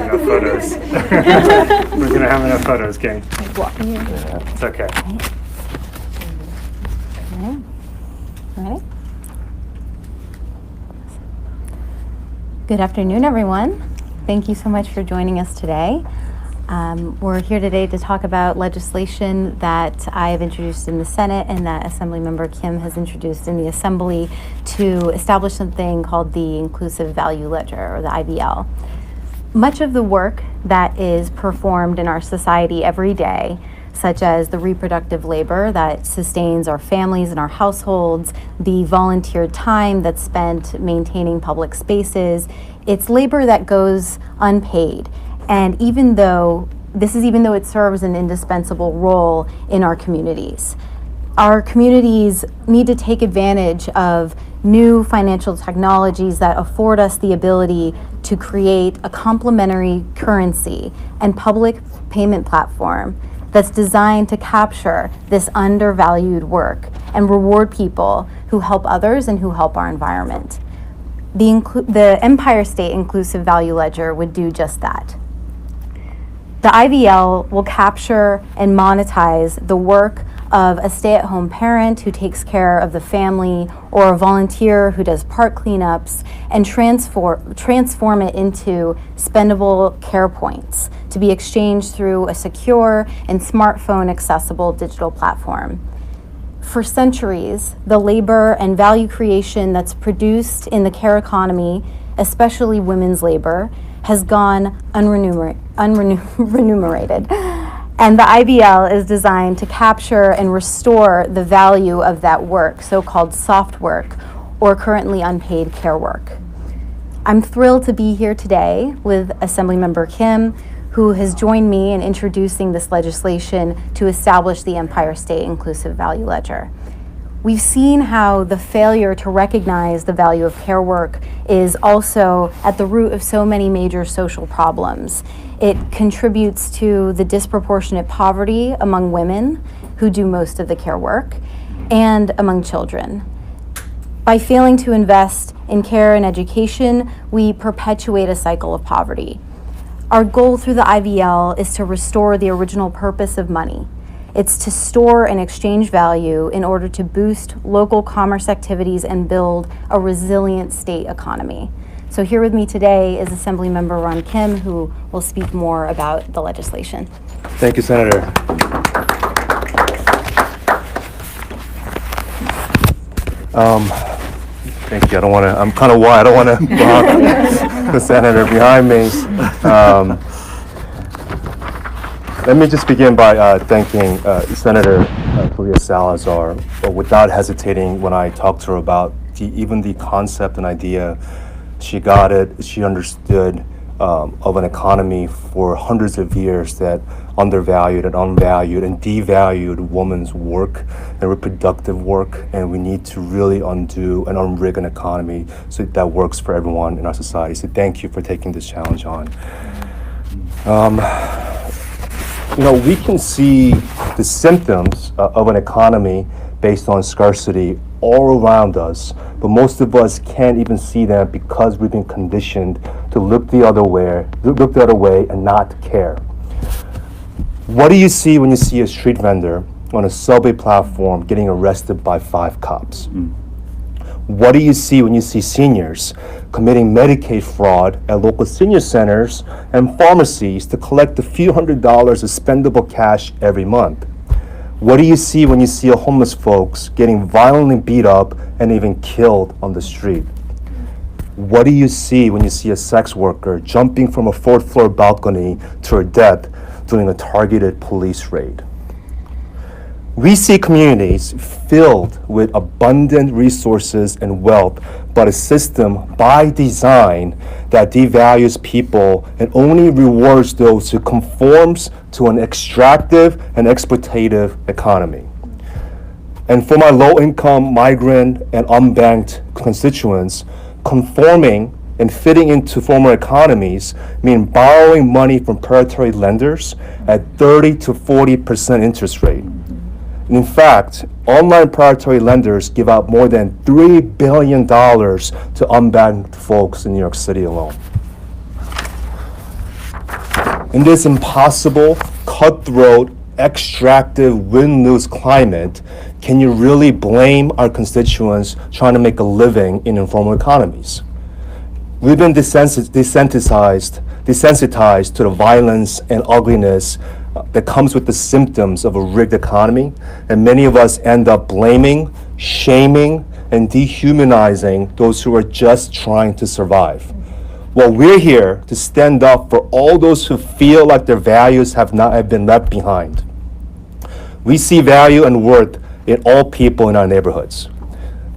enough photos. We're going to have enough photos, King. It's okay. Ready? Good afternoon, everyone. Thank you so much for joining us today. We're here today to talk about legislation that I have introduced in the Senate and that Assemblymember Kim has introduced in the Assembly to establish something called the Inclusive Value Ledger, or the IVL. Much of the work that is performed in our society every day, such as the reproductive labor that sustains our families and our households, the volunteer time that's spent maintaining public spaces, it's labor that goes unpaid. And even though it serves an indispensable role in our communities need to take advantage of new financial technologies that afford us the ability to create a complementary currency and public payment platform that's designed to capture this undervalued work and reward people who help others and who help our environment. The Empire State Inclusive Value Ledger would do just that. The IVL will capture and monetize the work of a stay-at-home parent who takes care of the family, or a volunteer who does park cleanups, and transform it into spendable care points to be exchanged through a secure and smartphone-accessible digital platform. For centuries, the labor and value creation that's produced in the care economy, especially women's labor, has gone unremunerated. And the IVL is designed to capture and restore the value of that work, so-called soft work, or currently unpaid care work. I'm thrilled to be here today with Assemblymember Kim, who has joined me in introducing this legislation to establish the Empire State Inclusive Value Ledger. We've seen how the failure to recognize the value of care work is also at the root of so many major social problems. It contributes to the disproportionate poverty among women who do most of the care work and among children. By failing to invest in care and education, we perpetuate a cycle of poverty. Our goal through the IVL is to restore the original purpose of money. It's to store and exchange value in order to boost local commerce activities and build a resilient state economy. So here with me today is Assemblymember Ron Kim, who will speak more about the legislation. Thank you, Senator. Thank you. I'm kind of wide. I don't want to block the senator behind me. Let me just begin by thanking Senator Salazar without hesitating when I talked to her about even the concept and idea. She got it. She understood of an economy for hundreds of years that undervalued and unvalued and devalued women's work and reproductive work, and we need to really undo and unrig an economy so that works for everyone in our society. So thank you for taking this challenge on. We can see the symptoms of an economy based on scarcity all around us, but most of us can't even see them because we've been conditioned to look the other way and not care. What do you see when you see a street vendor on a subway platform getting arrested by 5 cops? What do you see when you see seniors committing Medicaid fraud at local senior centers and pharmacies to collect a few $100s of spendable cash every month? What do you see when you see a homeless folks getting violently beat up and even killed on the street? What do you see when you see a sex worker jumping from a 4th floor balcony to her death during a targeted police raid? We see communities filled with abundant resources and wealth, but a system by design that devalues people and only rewards those who conforms to an extractive and exploitative economy. And for my low-income, migrant, and unbanked constituents, conforming and fitting into former economies mean borrowing money from predatory lenders at 30 to 40% interest rate. In fact, online predatory lenders give out more than $3 billion to unbanked folks in New York City alone. In this impossible, cutthroat, extractive, win-lose climate, can you really blame our constituents trying to make a living in informal economies? We've been desensitized to the violence and ugliness that comes with the symptoms of a rigged economy, and many of us end up blaming, shaming, and dehumanizing those who are just trying to survive. Well, we're here to stand up for all those who feel like their values have been left behind. We see value and worth in all people in our neighborhoods.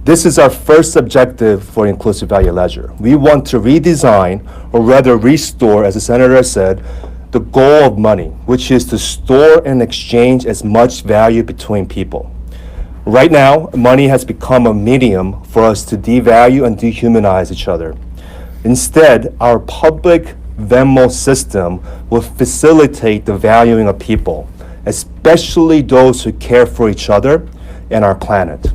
This is our first objective for Inclusive Value Ledger. We want to redesign, or rather restore, as the Senator said, the goal of money, which is to store and exchange as much value between people. Right now, money has become a medium for us to devalue and dehumanize each other. Instead, our public Venmo system will facilitate the valuing of people, especially those who care for each other and our planet.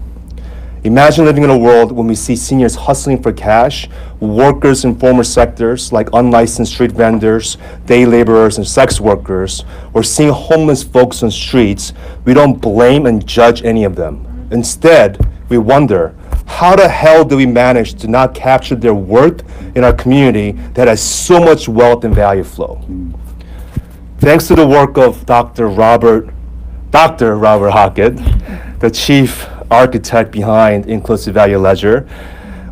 Imagine living in a world when we see seniors hustling for cash, workers in former sectors like unlicensed street vendors, day laborers, and sex workers, or seeing homeless folks on streets. We don't blame and judge any of them. Instead, we wonder, how the hell do we manage to not capture their worth in our community that has so much wealth and value flow? Thanks to the work of Dr. Robert Hockett, the chief architect behind Inclusive Value Ledger,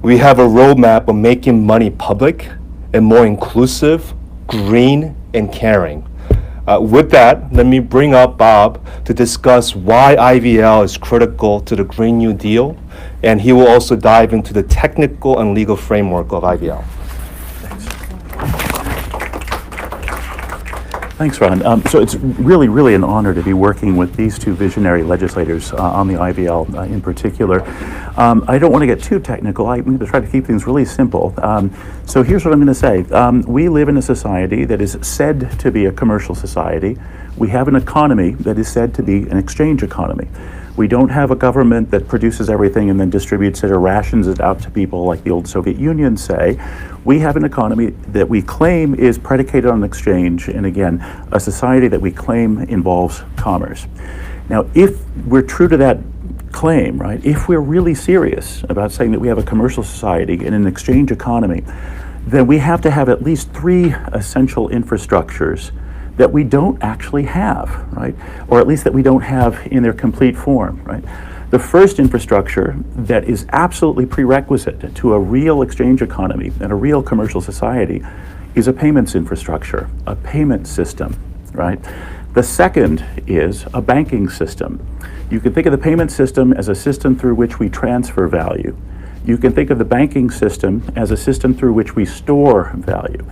we have a roadmap of making money public and more inclusive, green, and caring. With that, let me bring up Bob to discuss why IVL is critical to the Green New Deal, and he will also dive into the technical and legal framework of IVL. Thanks, Ron. So it's really an honor to be working with these two visionary legislators on the IVL in particular. I don't want to get too technical. I'm going to try to keep things really simple. So here's what I'm going to say. We live in a society that is said to be a commercial society. We have an economy that is said to be an exchange economy. We don't have a government that produces everything and then distributes it or rations it out to people like the old Soviet Union say. We have an economy that we claim is predicated on exchange, and again, a society that we claim involves commerce. Now, if we're true to that claim, right, if we're really serious about saying that we have a commercial society and an exchange economy, then we have to have at least three essential infrastructures that we don't actually have, right? Or at least that we don't have in their complete form, right? The first infrastructure that is absolutely prerequisite to a real exchange economy and a real commercial society is a payments infrastructure, a payment system, right? The second is a banking system. You can think of the payment system as a system through which we transfer value. You can think of the banking system as a system through which we store value.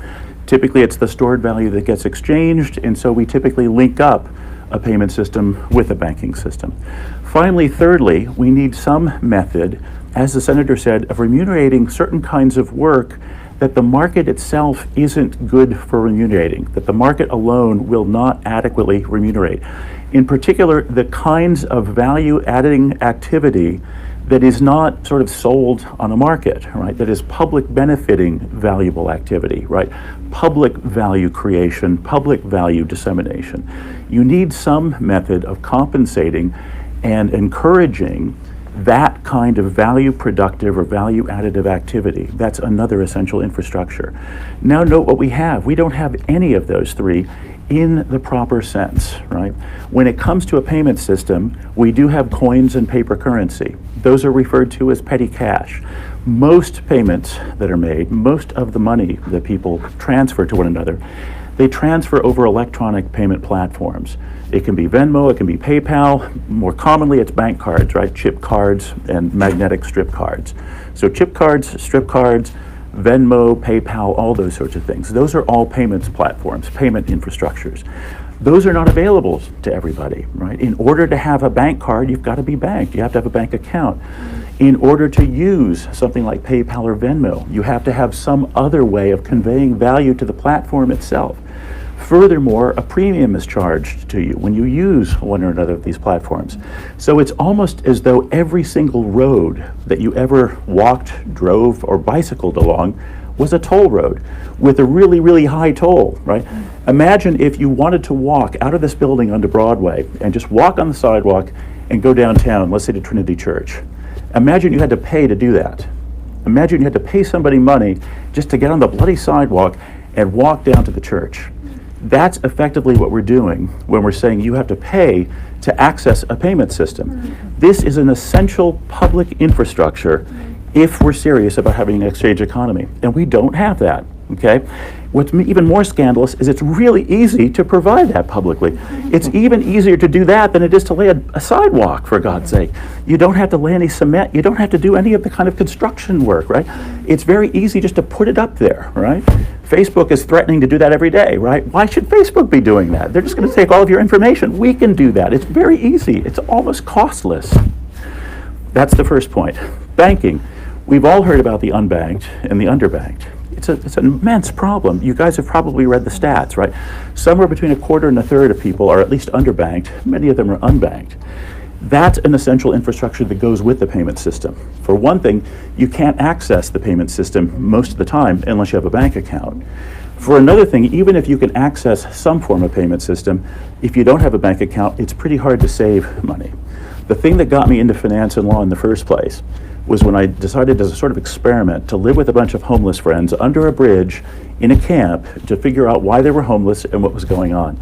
Typically, it's the stored value that gets exchanged, and so we typically link up a payment system with a banking system. Finally, thirdly, we need some method, as the Senator said, of remunerating certain kinds of work that the market itself isn't good for remunerating, that the market alone will not adequately remunerate. In particular, the kinds of value-adding activity that is not sort of sold on a market, right? That is public benefiting valuable activity, right? Public value creation, public value dissemination. You need some method of compensating and encouraging that kind of value productive or value additive activity. That's another essential infrastructure. Now note what we have. We don't have any of those three in the proper sense, right? When it comes to a payment system, we do have coins and paper currency. Those are referred to as petty cash. Most payments that are made, most of the money that people transfer to one another, they transfer over electronic payment platforms. It can be Venmo, it can be PayPal. More commonly, it's bank cards, right? Chip cards and magnetic strip cards. So chip cards, strip cards, Venmo, PayPal, all those sorts of things. Those are all payments platforms, payment infrastructures. Those are not available to everybody, right? In order to have a bank card, you've got to be banked. You have to have a bank account. In order to use something like PayPal or Venmo, you have to have some other way of conveying value to the platform itself. Furthermore, a premium is charged to you when you use one or another of these platforms. So it's almost as though every single road that you ever walked, drove, or bicycled along was a toll road with a really, really high toll, right? Imagine if you wanted to walk out of this building onto Broadway and just walk on the sidewalk and go downtown, let's say to Trinity Church. Imagine you had to pay to do that. Imagine you had to pay somebody money just to get on the bloody sidewalk and walk down to the church. That's effectively what we're doing when we're saying you have to pay to access a payment system. This is an essential public infrastructure if we're serious about having an exchange economy, and we don't have that, okay? What's even more scandalous is it's really easy to provide that publicly. It's even easier to do that than it is to lay a sidewalk, for God's sake. You don't have to lay any cement, you don't have to do any of the kind of construction work, right? It's very easy just to put it up there, right? Facebook is threatening to do that every day, right? Why should Facebook be doing that? They're just going to take all of your information. We can do that. It's very easy. It's almost costless. That's the first point. Banking. We've all heard about the unbanked and the underbanked. It's an immense problem. You guys have probably read the stats, right? Somewhere between a quarter and a third of people are at least underbanked. Many of them are unbanked. That's an essential infrastructure that goes with the payment system. For one thing, you can't access the payment system most of the time unless you have a bank account. For another thing, even if you can access some form of payment system, if you don't have a bank account, it's pretty hard to save money. The thing that got me into finance and law in the first place was when I decided as a sort of experiment to live with a bunch of homeless friends under a bridge in a camp to figure out why they were homeless and what was going on.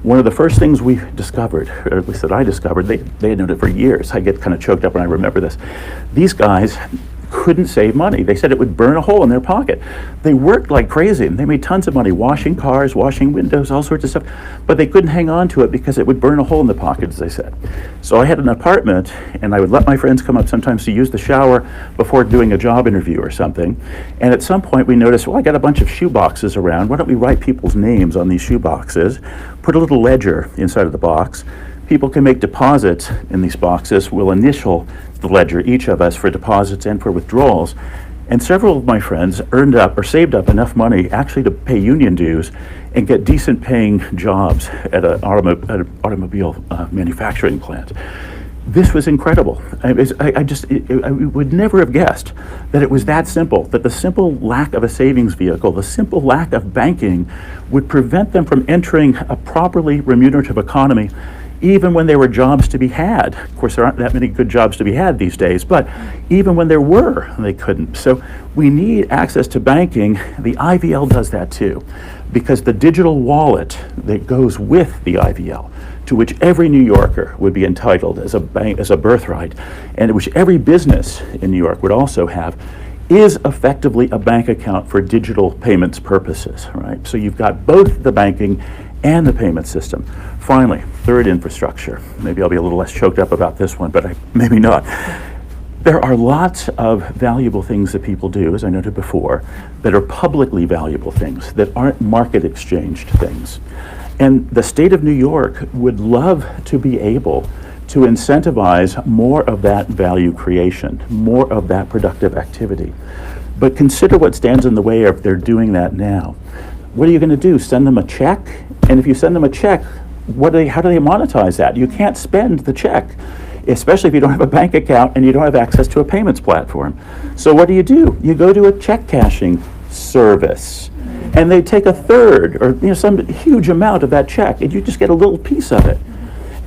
One of the first things we discovered, or at least that I discovered, they had known it for years. I get kind of choked up when I remember this. These guys couldn't save money. They said it would burn a hole in their pocket. They worked like crazy and they made tons of money washing cars, washing windows, all sorts of stuff, but they couldn't hang on to it because it would burn a hole in the pocket, as they said. So I had an apartment and I would let my friends come up sometimes to use the shower before doing a job interview or something. And at some point we noticed, well, I got a bunch of shoe boxes around. Why don't we write people's names on these shoe boxes, put a little ledger inside of the box. People can make deposits in these boxes. We'll initial the ledger, each of us, for deposits and for withdrawals. And several of my friends earned up or saved up enough money actually to pay union dues and get decent paying jobs at an automobile manufacturing plant. This was incredible. I would never have guessed that it was that simple, that the simple lack of a savings vehicle, the simple lack of banking would prevent them from entering a properly remunerative economy even when there were jobs to be had. Of course, there aren't that many good jobs to be had these days, but even when there were, they couldn't. So we need access to banking. The IVL does that too, because the digital wallet that goes with the IVL, to which every New Yorker would be entitled as a birthright, and which every business in New York would also have, is effectively a bank account for digital payments purposes, right? So you've got both the banking and the payment system. Finally, third, infrastructure. Maybe I'll be a little less choked up about this one, but maybe not. There are lots of valuable things that people do, as I noted before, that are publicly valuable things, that aren't market exchanged things. And the state of New York would love to be able to incentivize more of that value creation, more of that productive activity. But consider what stands in the way of their doing that now. What are you going to do? Send them a check? And if you send them a check, how do they monetize that? You can't spend the check, especially if you don't have a bank account and you don't have access to a payments platform. So what do? You go to a check cashing service, and they take a third or some huge amount of that check, and you just get a little piece of it.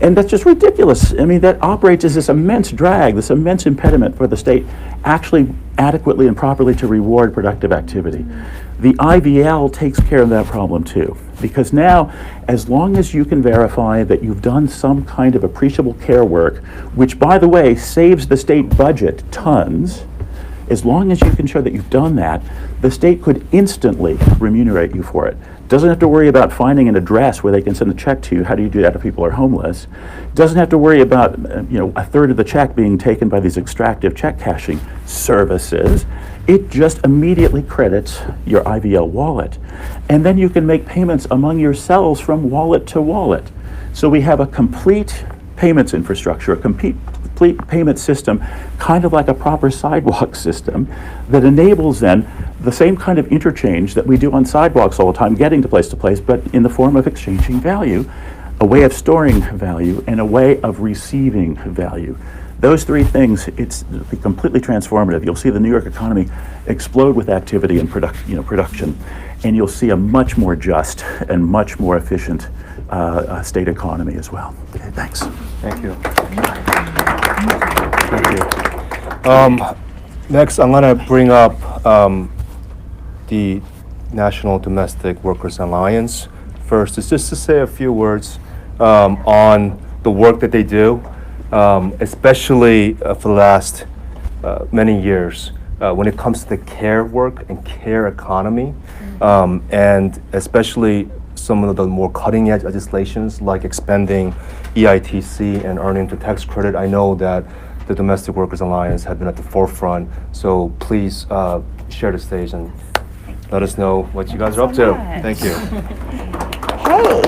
And that's just ridiculous. I mean, that operates as this immense drag, this immense impediment for the state actually adequately and properly to reward productive activity. The IVL takes care of that problem too, because now, as long as you can verify that you've done some kind of appreciable care work, which, by the way, saves the state budget tons, as long as you can show that you've done that, the state could instantly remunerate you for it. Doesn't have to worry about finding an address where they can send a check to you. How do you do that if people are homeless? Doesn't have to worry about a third of the check being taken by these extractive check cashing services. It just immediately credits your IVL wallet. And then you can make payments among yourselves from wallet to wallet. So we have a complete payments infrastructure, a complete payment system, kind of like a proper sidewalk system, that enables then the same kind of interchange that we do on sidewalks all the time, getting to place, but in the form of exchanging value, a way of storing value, and a way of receiving value. Those three things, it's completely transformative. You'll see the New York economy explode with activity and production, and you'll see a much more just and much more efficient state economy as well. Okay, thanks. Thank you. Thank you. Next, I'm going to bring up the National Domestic Workers Alliance. First, is just to say a few words on the work that they do, especially for the last many years when it comes to the care work and care economy, and especially some of the more cutting-edge legislations like expanding EITC and earning the tax credit. I know that the Domestic Workers Alliance have been at the forefront, so please share the stage and let us know what you guys are up to. Thank you. Hey,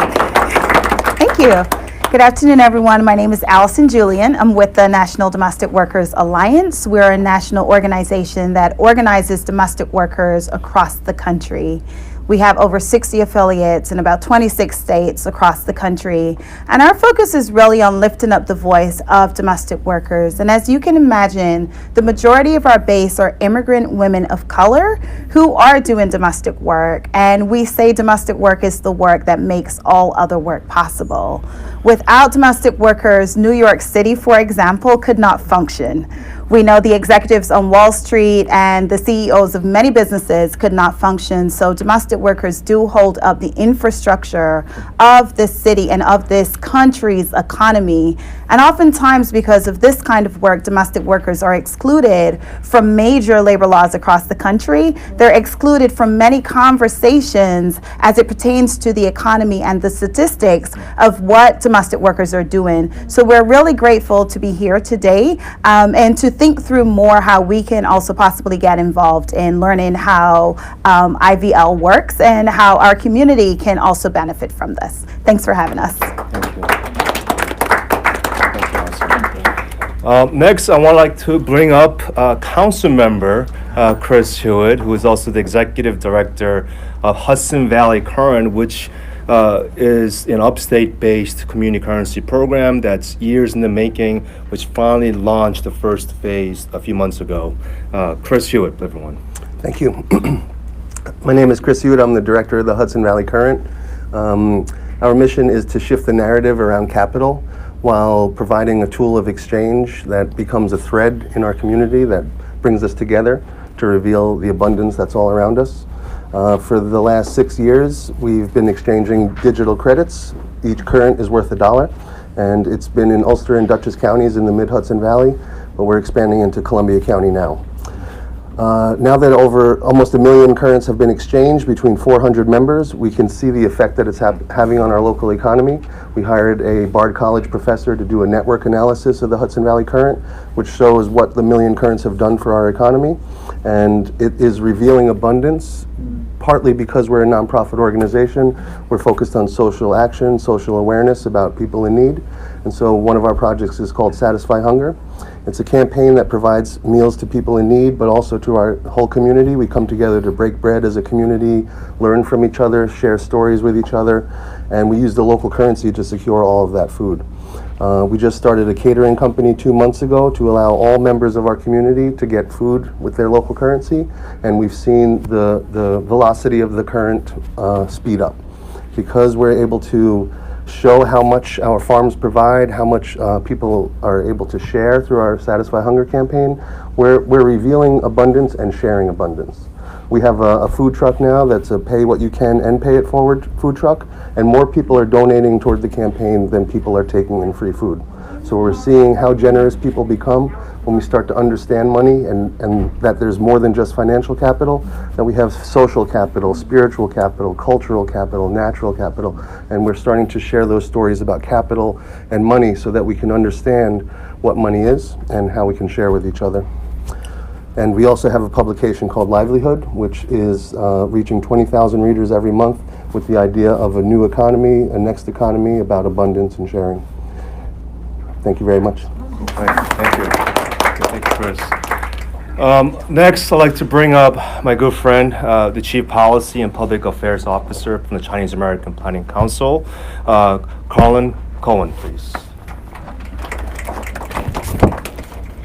thank you. Good afternoon, everyone. My name is Alison Julian. I'm with the National Domestic Workers Alliance. We're a national organization that organizes domestic workers across the country. We have over 60 affiliates in about 26 states across the country. And our focus is really on lifting up the voice of domestic workers. And as you can imagine, the majority of our base are immigrant women of color who are doing domestic work. And we say domestic work is the work that makes all other work possible. Without domestic workers, New York City, for example, could not function. We know the executives on Wall Street and the CEOs of many businesses could not function. So domestic workers do hold up the infrastructure of this city and of this country's economy. And oftentimes, because of this kind of work, domestic workers are excluded from major labor laws across the country. They're excluded from many conversations as it pertains to the economy and the statistics of what domestic workers are doing. So we're really grateful to be here today and to think through more how we can also possibly get involved in learning how IVL works and how our community can also benefit from this. Thanks for having us. Thank you. Next, I would like to bring up Council Member Chris Hewitt, who is also the Executive Director of Hudson Valley Current, which is an upstate-based community currency program that's years in the making, which finally launched the first phase a few months ago. Chris Hewitt, everyone. Thank you. My name is Chris Hewitt. I'm the director of the Hudson Valley Current. Our mission is to shift the narrative around capital while providing a tool of exchange that becomes a thread in our community that brings us together to reveal the abundance that's all around us. For the last 6 years, we've been exchanging digital credits. Each current is worth $1, and it's been in Ulster and Dutchess counties in the mid-Hudson Valley, but we're expanding into Columbia County now. Now that over almost 1 million currents have been exchanged between 400 members, we can see the effect that it's having on our local economy. We hired a Bard College professor to do a network analysis of the Hudson Valley Current, which shows what the 1 million currents have done for our economy. And it is revealing abundance, partly because we're a nonprofit organization. We're focused on social action, social awareness about people in need. And so one of our projects is called Satisfy Hunger. It's a campaign that provides meals to people in need, but also to our whole community. We come together to break bread as a community, learn from each other, share stories with each other, and we use the local currency to secure all of that food. We just started a catering company 2 months ago to allow all members of our community to get food with their local currency, and we've seen the velocity of the current speed up. Because we're able to show how much our farms provide, how much people are able to share through our Satisfy Hunger campaign, we're revealing abundance and sharing abundance. We have a food truck now that's a pay what you can and pay it forward food truck, and more people are donating toward the campaign than people are taking in free food. So we're seeing how generous people become when we start to understand money and that there's more than just financial capital, that we have social capital, spiritual capital, cultural capital, natural capital, and we're starting to share those stories about capital and money so that we can understand what money is and how we can share with each other. And we also have a publication called Livelihood, which is reaching 20,000 readers every month with the idea of a new economy, a next economy about abundance and sharing. Thank you very much. Thank you. Thank you, Chris. Next, I'd like to bring up my good friend, the Chief Policy and Public Affairs Officer from the Chinese American Planning Council, Carlin Chan, please.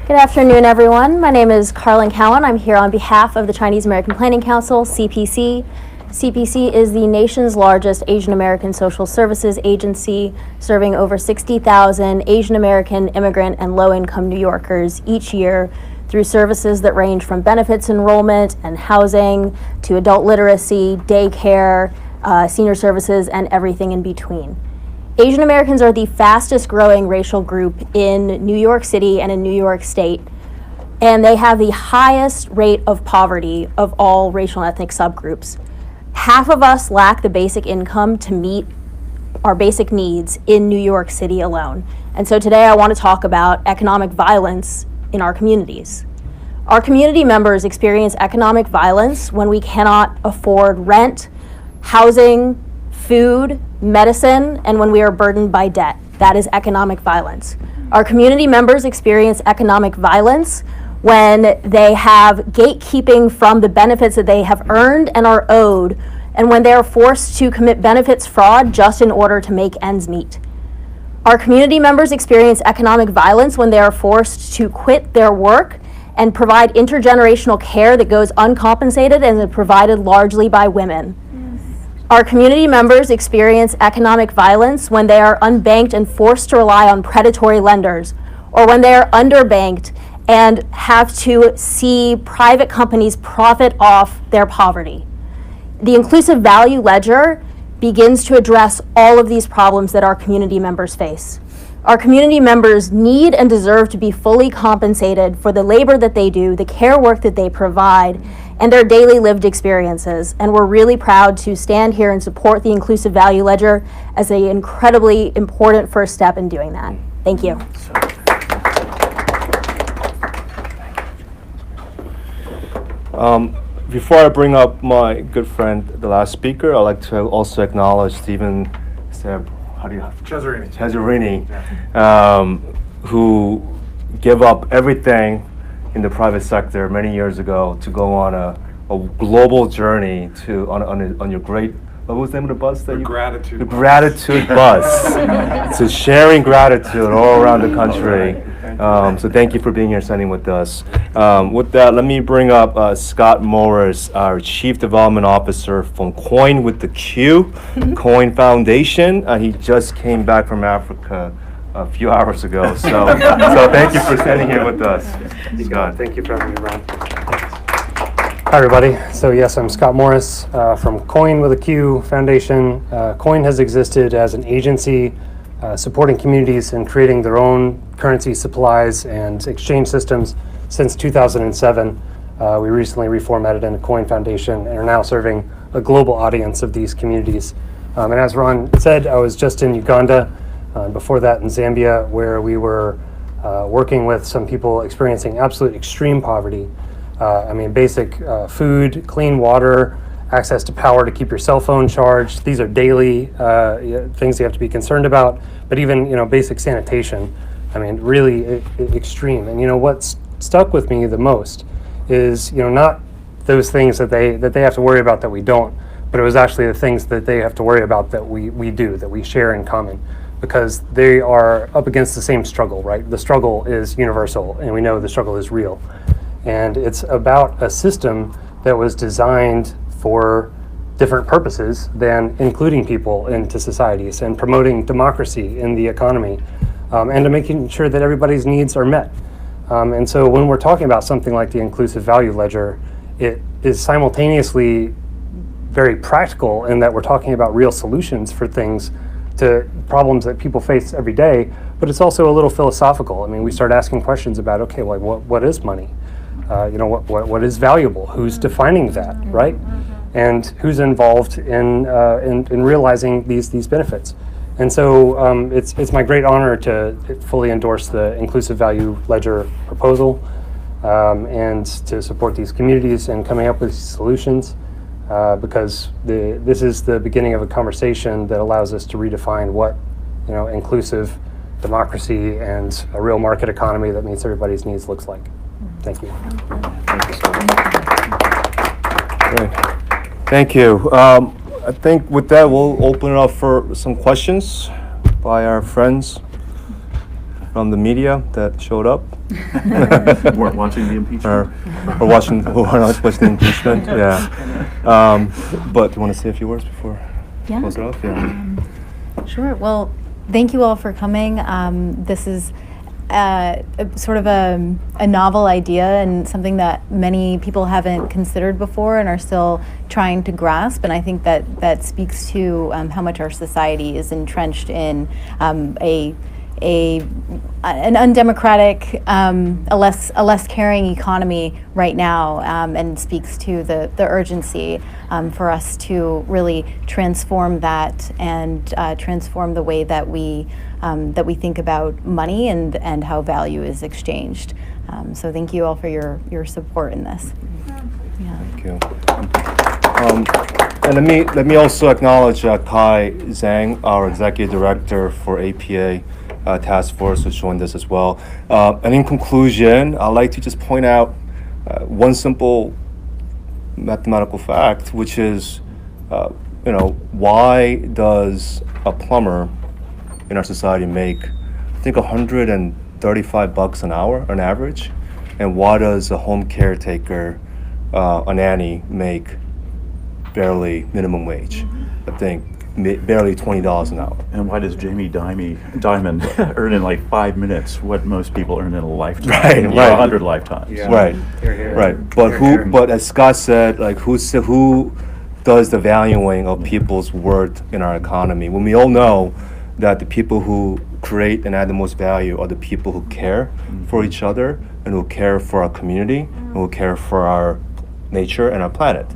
Good afternoon, everyone. My name is Carlin Chan. I'm here on behalf of the Chinese American Planning Council, CPC. CPC is the nation's largest Asian American social services agency, serving over 60,000 Asian American immigrant and low-income New Yorkers each year through services that range from benefits enrollment and housing to adult literacy, daycare, senior services, and everything in between. Asian Americans are the fastest growing racial group in New York City and in New York State, and they have the highest rate of poverty of all racial and ethnic subgroups. Half of us lack the basic income to meet our basic needs in New York City alone. And so today I want to talk about economic violence in our communities. Our community members experience economic violence when we cannot afford rent, housing, food, medicine, and when we are burdened by debt. That is economic violence. Our community members experience economic violence when they have gatekeeping from the benefits that they have earned and are owed, and when they are forced to commit benefits fraud just in order to make ends meet. Our community members experience economic violence when they are forced to quit their work and provide intergenerational care that goes uncompensated and is provided largely by women. Our community members experience economic violence when they are unbanked and forced to rely on predatory lenders, or when they are underbanked and have to see private companies profit off their poverty. The inclusive value ledger begins to address all of these problems that our community members face. Our community members need and deserve to be fully compensated for the labor that they do, the care work that they provide, and their daily lived experiences. And we're really proud to stand here and support the Inclusive Value Ledger as an incredibly important first step in doing that. Thank you. Before I bring up my good friend, the last speaker, I'd like to also acknowledge Stephen Cesarini, who gave up everything in the private sector many years ago to go on a global journey to on your great, what was the name of the bus that Gratitude. The Gratitude Bus. So sharing gratitude all around the country. So thank you for being here, standing with us. With that, let me bring up Scott Morris, our Chief Development Officer from Qoin with the Q, Qoin Foundation. He just came back from Africa a few hours ago. So thank you for standing here with us. Scott. Thank you for having me, Ron. Hi, everybody. So yes, I'm Scott Morris from Qoin with a Q Foundation. Qoin has existed as an agency supporting communities and creating their own currency supplies and exchange systems since 2007. We recently reformatted into Qoin Foundation and are now serving a global audience of these communities. And as Ron said, I was just in Uganda, before that in Zambia, where we were working with some people experiencing absolute extreme poverty. Basic food, clean water, access to power to keep your cell phone charged. These are daily things you have to be concerned about, but even basic sanitation. Really extreme. And what's stuck with me the most is not those things that they have to worry about that we don't, but it was actually the things that they have to worry about that we do, that we share in common, because they are up against the same struggle, right? The struggle is universal, and we know the struggle is real. And it's about a system that was designed for different purposes than including people into societies and promoting democracy in the economy, and to making sure that everybody's needs are met. And so when we're talking about something like the Inclusive Value Ledger, it is simultaneously very practical in that we're talking about real solutions for things, to problems that people face every day, but it's also a little philosophical. We start asking questions about, okay, well, what is money? What is valuable? Who's defining that, right? And who's involved in realizing these benefits? And so it's my great honor to fully endorse the Inclusive Value Ledger proposal, and to support these communities in coming up with solutions, because this is the beginning of a conversation that allows us to redefine what inclusive democracy and a real market economy that meets everybody's needs looks like. Thank you. Thank you so much. Great. Thank you. I think with that, we'll open it up for some questions by our friends. from the media that showed up. Weren't watching the impeachment. or watching who are not watching the impeachment. Yeah. But do you want to say a few words before Yeah. close it off? Yeah. Sure. Well, thank you all for coming. This is sort of a novel idea and something that many people haven't considered before and are still trying to grasp. And I think that speaks to how much our society is entrenched in an undemocratic, a less caring economy right now, and speaks to the urgency for us to really transform that and transform the way that we think about money and how value is exchanged. So thank you all for your support in this. Yeah. Thank you. And let me also acknowledge Kai Zhang, our executive director for APA task force, who joined us as well. And in conclusion, I'd like to just point out one simple mathematical fact, which is, why does a plumber in our society make, I think, $135 an hour on average, and why does a home caretaker, a nanny, make barely minimum wage? I think barely $20 an hour. And why does Jamie Dimon earn in like 5 minutes what most people earn in a lifetime? Right, Yeah, right. 100 lifetimes. Yeah. Right, right. But as Scott said, like who does the valuing of people's worth in our economy? When we all know that the people who create and add the most value are the people who care for each other and who care for our community and who care for our nature and our planet.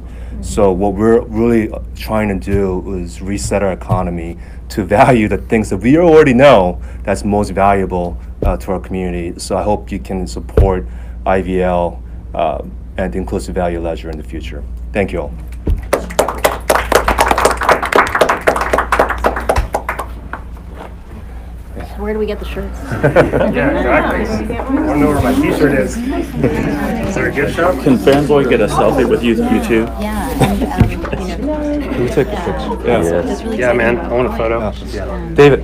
So what we're really trying to do is reset our economy to value the things that we already know that's most valuable to our community. So I hope you can support IVL and the Inclusive Value Ledger in the future. Thank you all. Where do we get the shirts? Yeah, exactly. I don't know where my t-shirt is. Is there a gift shop? Can Fanboy get a selfie with you two? Yeah. Can we take a picture? Yeah. Yeah, man. I want a photo. David.